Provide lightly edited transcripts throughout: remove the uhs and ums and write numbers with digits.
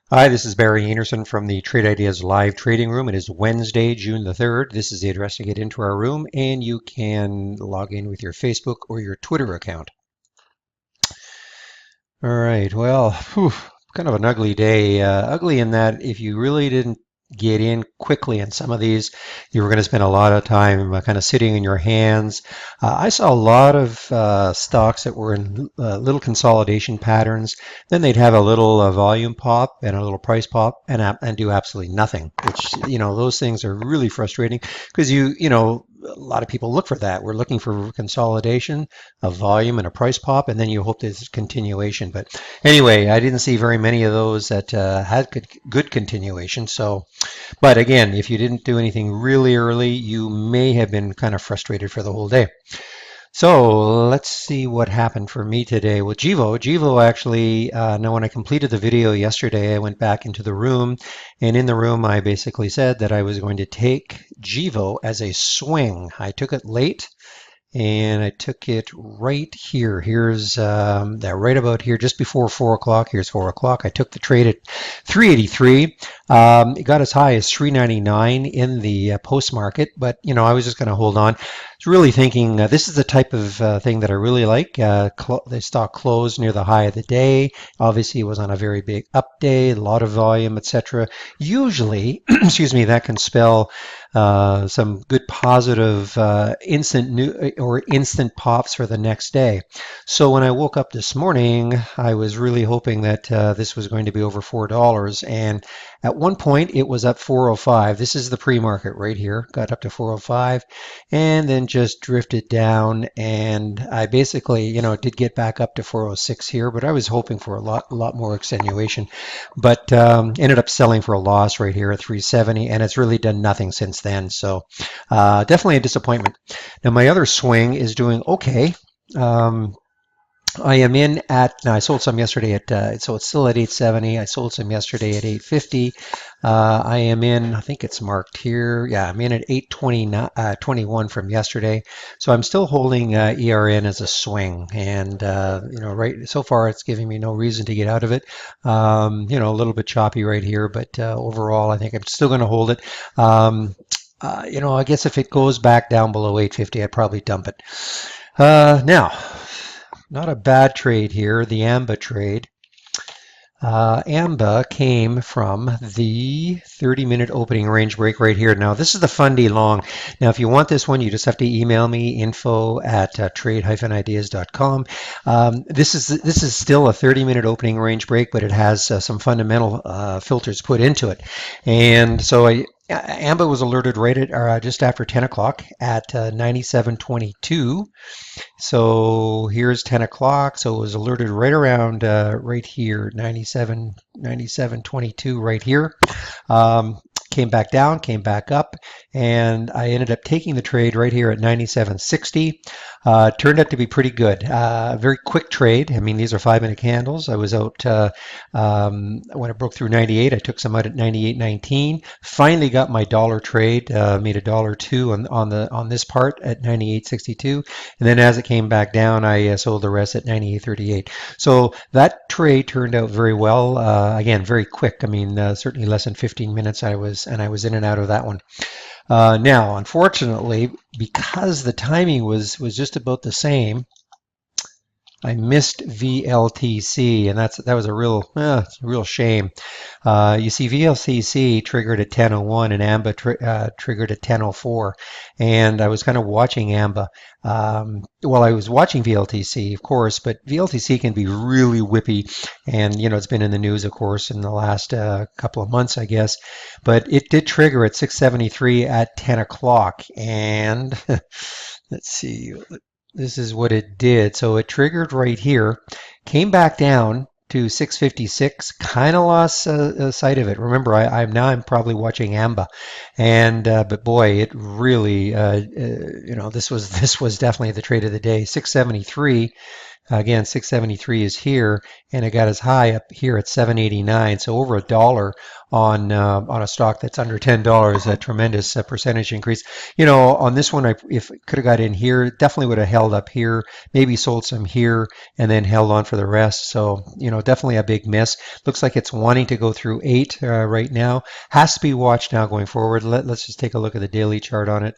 Hi, this is Barry Anderson from the Trade Ideas Live Trading Room. It is Wednesday, June the 3rd. This is the address to get into our room, and you can log in with your Facebook or your Twitter account. All right, well, kind of an ugly day. Ugly in that if you really didn't get in quickly in some of these, you were going to spend a lot of time kind of sitting in your hands. I saw a lot of stocks that were in little consolidation patterns. Then they'd have a little volume pop and a little price pop and do absolutely nothing, which, those things are really frustrating because a lot of people look for that. We're looking for consolidation, a volume and a price pop, and then you hope there's continuation. But anyway, I didn't see very many of those that had good continuation. So, but again, if you didn't do anything really early, you may have been kind of frustrated for the whole day. So let's see what happened for me today. Well, Gevo actually, now when I completed the video yesterday, I went back into the room, and in the room I basically said that I was going to take Gevo as a swing. I took it late, and I took it right here. Here's that right about here, just before 4 o'clock. Here's 4 o'clock. I took the trade at 383. It got as high as 399 in the post market, but I was just going to hold on. I was really thinking this is the type of thing that I really like. The stock closed near the high of the day. Obviously, it was on a very big up day, a lot of volume, etc. Usually, excuse me, that can spell some good positive instant new or instant pops for the next day. So when I woke up this morning, I was really hoping that this was going to be over $4. And at one point, it was at 405. This is the pre-market right here. Got up to 405, and then just drifted down. And I basically, did get back up to 406 here, but I was hoping for a lot more extenuation. But ended up selling for a loss right here at 370, and it's really done nothing since then. So definitely a disappointment. Now my other swing is doing okay. I am in at, now I sold some yesterday at, so it's still at 870. I sold some yesterday at 850. I am in, I think it's marked here. Yeah, I'm in at 821 from yesterday. So I'm still holding ERN as a swing. And, right so far it's giving me no reason to get out of it. A little bit choppy right here, but overall I think I'm still going to hold it. I guess if it goes back down below 850, I'd probably dump it. Now, not a bad trade here, the AMMB trade. AMMB came from the 30-minute opening range break right here. Now, this is the fundy long. Now, if you want this one, you just have to email me, info@trade-ideas.com. This is still a 30-minute opening range break, but it has some fundamental filters put into it. And so AMMB was alerted right at just after 10 o'clock at 97.22. So here's 10 o'clock. So it was alerted right around right here, 97.22 right here. Came back down, came back up, and I ended up taking the trade right here at 97.60. Turned out to be pretty good. Very quick trade. I mean, these are 5-minute candles. I was out when it broke through 98. I took some out at 98.19. Finally got my dollar trade. Made $1.02 on this part at 98.62, and then as it came back down, I sold the rest at 98.38. So that trade turned out very well. Again, very quick. I mean, certainly less than 15 minutes. I was in and out of that one. Now, unfortunately, because the timing was just about the same, I missed VLTC, and that was a real shame. You see, VLCC triggered at 10:01, and AMMB triggered at 10:04, and I was kind of watching AMMB. Well, I was watching VLTC, of course, but VLTC can be really whippy, and it's been in the news, of course, in the last couple of months, I guess. But it did trigger at 673 at 10 o'clock, and let's see. This is what it did. So it triggered right here, came back down to 656, kind of lost sight of it. Remember, I'm probably watching AMMB, and but boy, it really this was definitely the trade of the day. 673 Again, 673 is here, and it got as high up here at 789. So over $1 on a stock that's under $10, a tremendous percentage increase. You know, on this one, if it could have got in here, definitely would have held up here, maybe sold some here, and then held on for the rest. So, you know, definitely a big miss. Looks like it's wanting to go through 8 right now. Has to be watched now going forward. Let's just take a look at the daily chart on it.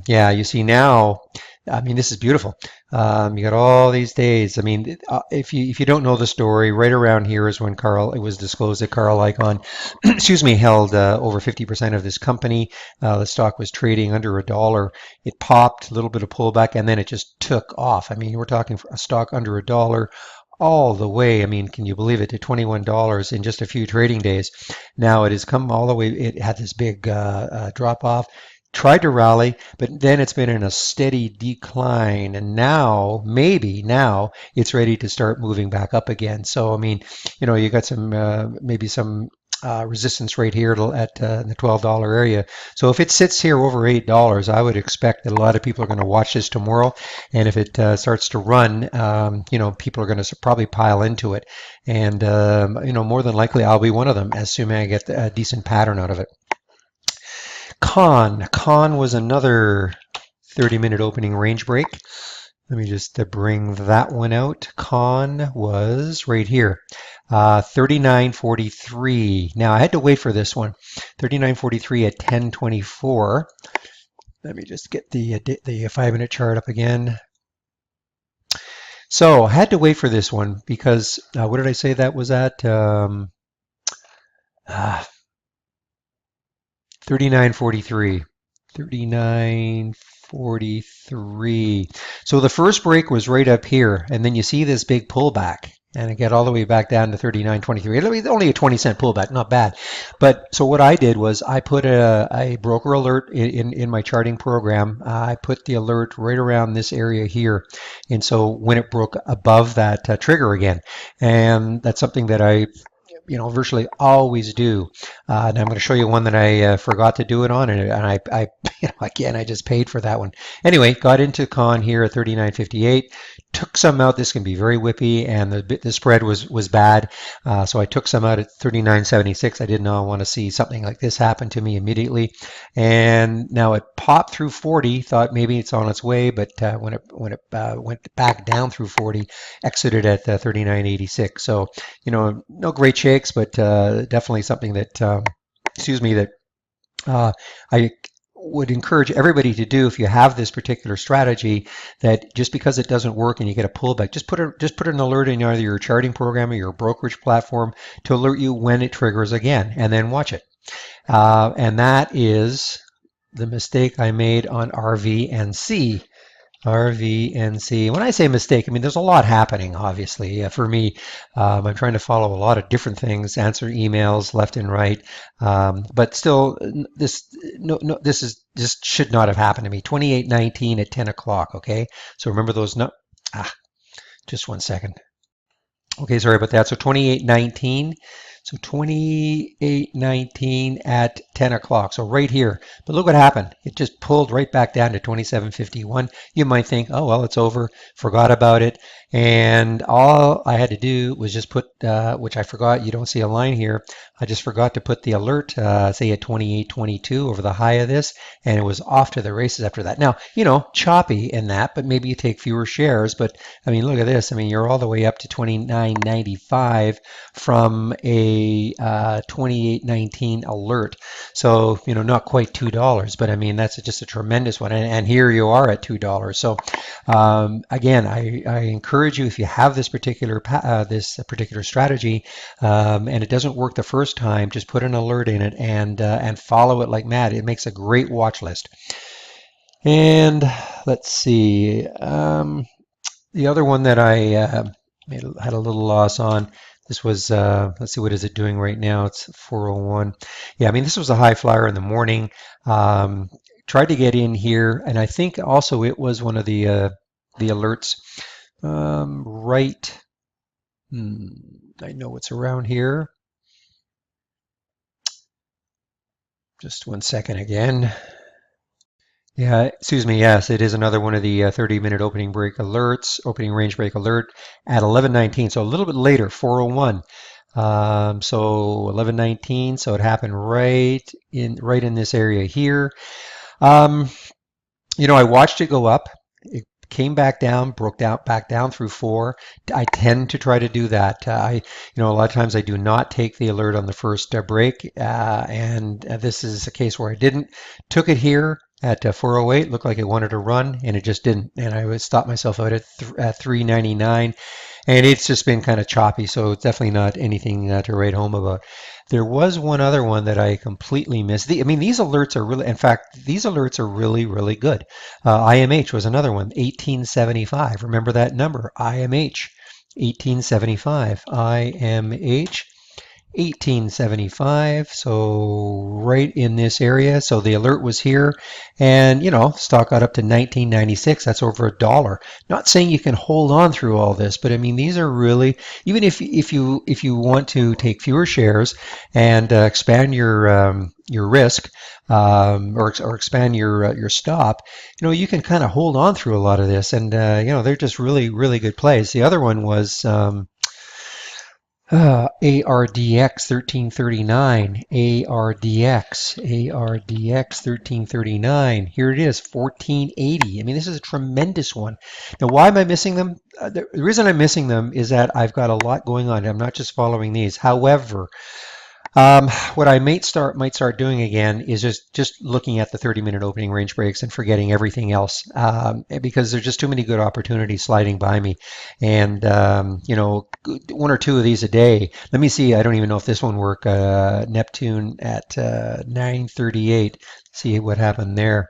Yeah, you see now, I mean, this is beautiful. You got all these days. I mean, if you don't know the story, right around here is when it was disclosed that Carl Icahn, excuse me, held over 50% of this company. The stock was trading under $1. It popped, a little bit of pullback, and then it just took off. I mean, we're talking for a stock under $1 all the way. I mean, can you believe it, to $21 in just a few trading days? Now it has come all the way. It had this big drop off, tried to rally, but then it's been in a steady decline, and now maybe now it's ready to start moving back up again. So I mean, you know, you got some maybe some resistance right here at the $12 area. So if it sits here over $8, I would expect that a lot of people are going to watch this tomorrow, and if it starts to run, you know, people are going to probably pile into it, and you know, more than likely I'll be one of them, assuming I get a decent pattern out of it. CONN was another 30-minute opening range break. Let me just bring that one out. CONN was right here, 39.43. Now I had to wait for this one. 39.43 at 10.24. Let me just get the 5-minute chart up again. So I had to wait for this one because what did I say that was at? 39.43. 39.43. So the first break was right up here, and then you see this big pullback, and it got all the way back down to 39.23. It was only a 20-cent pullback, not bad. But so what I did was I put a broker alert in my charting program. I put the alert right around this area here, and so when it broke above that trigger again, and that's something that I virtually always do. And I'm going to show you one that I forgot to do it on, and I again, I just paid for that one. Anyway, got into CONN here at 39.58. Took some out. This can be very whippy, and the spread was bad. So I took some out at 39.76. I did not want to see something like this happen to me immediately. And now it popped through 40. Thought maybe it's on its way, but when it went back down through 40, exited at 39.86. So no great shakes, but definitely something that excuse me, that I would encourage everybody to do if you have this particular strategy, that just because it doesn't work and you get a pullback, just put an alert in either your charting program or your brokerage platform to alert you when it triggers again, and then watch it. And that is the mistake I made on RVNC. RVNC. When I say mistake, I mean there's a lot happening, obviously. For me, I'm trying to follow a lot of different things, answer emails left and right, but still, this should not have happened to me. 28.19 at 10 o'clock. Okay, so remember those. No, just 1 second. Okay, sorry about that. So 28.19. So 28.19 at 10 o'clock. So right here. But look what happened. It just pulled right back down to 27.51. You might think, oh, well, it's over. Forgot about it. And all I had to do was just put, which I forgot, you don't see a line here. I just forgot to put the alert, say at 28.22 over the high of this, and it was off to the races after that. Now, choppy in that, but maybe you take fewer shares. But I mean, look at this. I mean, you're all the way up to 29.95 from a 28.19 alert. So, not quite $2, but I mean, that's just a tremendous one. And here you are at $2. So, again, I encourage you, if you have this particular strategy, and it doesn't work the first time, just put an alert in it and follow it like mad. It makes a great watch list. And let's see, the other one that I had a little loss on. This was, let's see, what is it doing right now? It's 401. Yeah, I mean, this was a high flyer in the morning. Tried to get in here, and I think also it was one of the alerts. Right. I know it's around here. Just 1 second again. Yeah, excuse me. Yes, it is another one of the 30-minute opening break alerts, opening range break alert at 11:19. So a little bit later, 4:01. So 11:19. So it happened right in this area here. Um, I watched it go up. It came back down, broke down, back down through four. I tend to try to do that. A lot of times I do not take the alert on the first break, and this is a case where I didn't. Took it here at 408. Looked like it wanted to run, and it just didn't. And I would stop myself out at 399. And it's just been kind of choppy, so it's definitely not anything to write home about. There was one other one that I completely missed. I mean, these alerts are really, in fact, these alerts are really, really good. IMH was another one, 1875. Remember that number, IMH, 1875. IMH, 1875, so right in this area. So the alert was here, and stock got up to 1996. That's over $1. Not saying you can hold on through all this, but I mean these are really, even if you want to take fewer shares and expand your risk, or expand your stop, you can kind of hold on through a lot of this, and they're just really, really good plays. The other one was ARDX 1339, ARDX 1339. Here it is, 1480. I mean, this is a tremendous one. Now, why am I missing them? The reason I'm missing them is that I've got a lot going on. I'm not just following these. However, what I might start doing again is just looking at the 30-minute opening range breaks and forgetting everything else, because there's just too many good opportunities sliding by me, and one or two of these a day. Let me see. I don't even know if this one worked. Neptune at 938. See what happened there.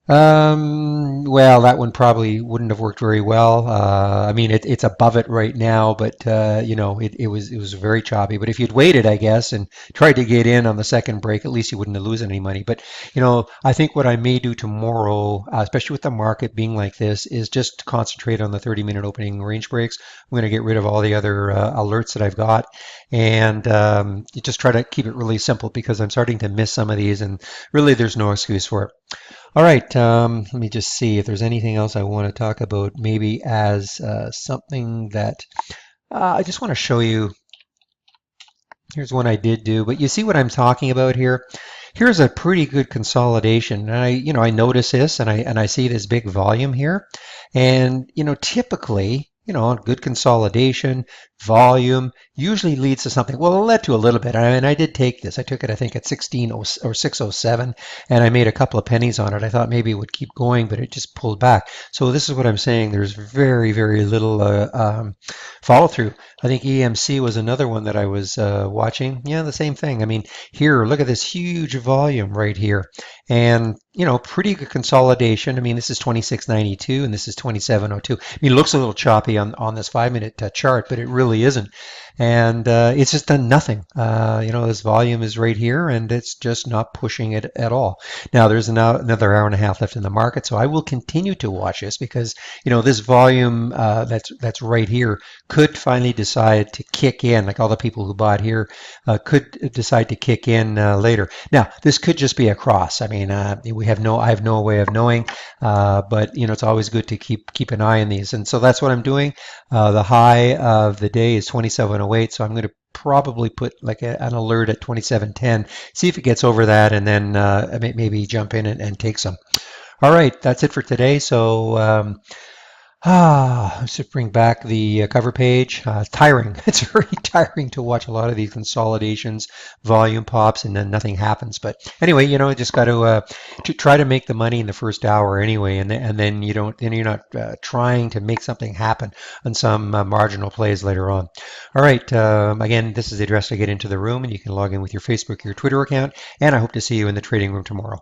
Well, that one probably wouldn't have worked very well. I mean, it's above it right now, but it was very choppy. But if you'd waited, I guess, and tried to get in on the second break, at least you wouldn't have lose any money. But I think what I may do tomorrow, especially with the market being like this, is just concentrate on the 30-minute opening range breaks. I'm going to get rid of all the other alerts that I've got, and just try to keep it really simple because I'm starting to miss some of these, and really, there's no excuse for it. All right, let me just see if there's anything else I want to talk about, maybe as something that I just want to show you. Here's one I did do, but you see what I'm talking about here? Here's a pretty good consolidation. And I notice this, and I see this big volume here. And, typically, good consolidation, volume usually leads to something. Well, it led to a little bit. I mean, I did take this. I took it, I think, at 16 or 607, and I made a couple of pennies on it. I thought maybe it would keep going, but it just pulled back. So this is what I'm saying. There's very, very little follow through. I think EMC was another one that I was watching. Yeah, the same thing. I mean, here, look at this huge volume right here. And, pretty good consolidation. I mean, this is 2692 and this is 2702. I mean, it looks a little choppy on this 5-minute chart, but it really isn't. And it's just done nothing. This volume is right here and it's just not pushing it at all. Now, there's another hour and a half left in the market, so I will continue to watch this because, this volume that's right here could finally decide to kick in, like all the people who bought here could decide to kick in later. Now, this could just be a cross. I mean, I have no way of knowing, but it's always good to keep an eye on these, and so that's what I'm doing. The high of the day is 2708, so I'm going to probably put like an alert at 2710, see if it gets over that, and then maybe jump in and take some. All right, that's it for today. So let's just bring back the cover page. Tiring. It's very tiring to watch a lot of these consolidations, volume pops, and then nothing happens. But anyway, you just got to try to make the money in the first hour anyway, and then you're not trying to make something happen on some marginal plays later on. All right. Again, this is the address to get into the room, and you can log in with your Facebook, your Twitter account, and I hope to see you in the trading room tomorrow.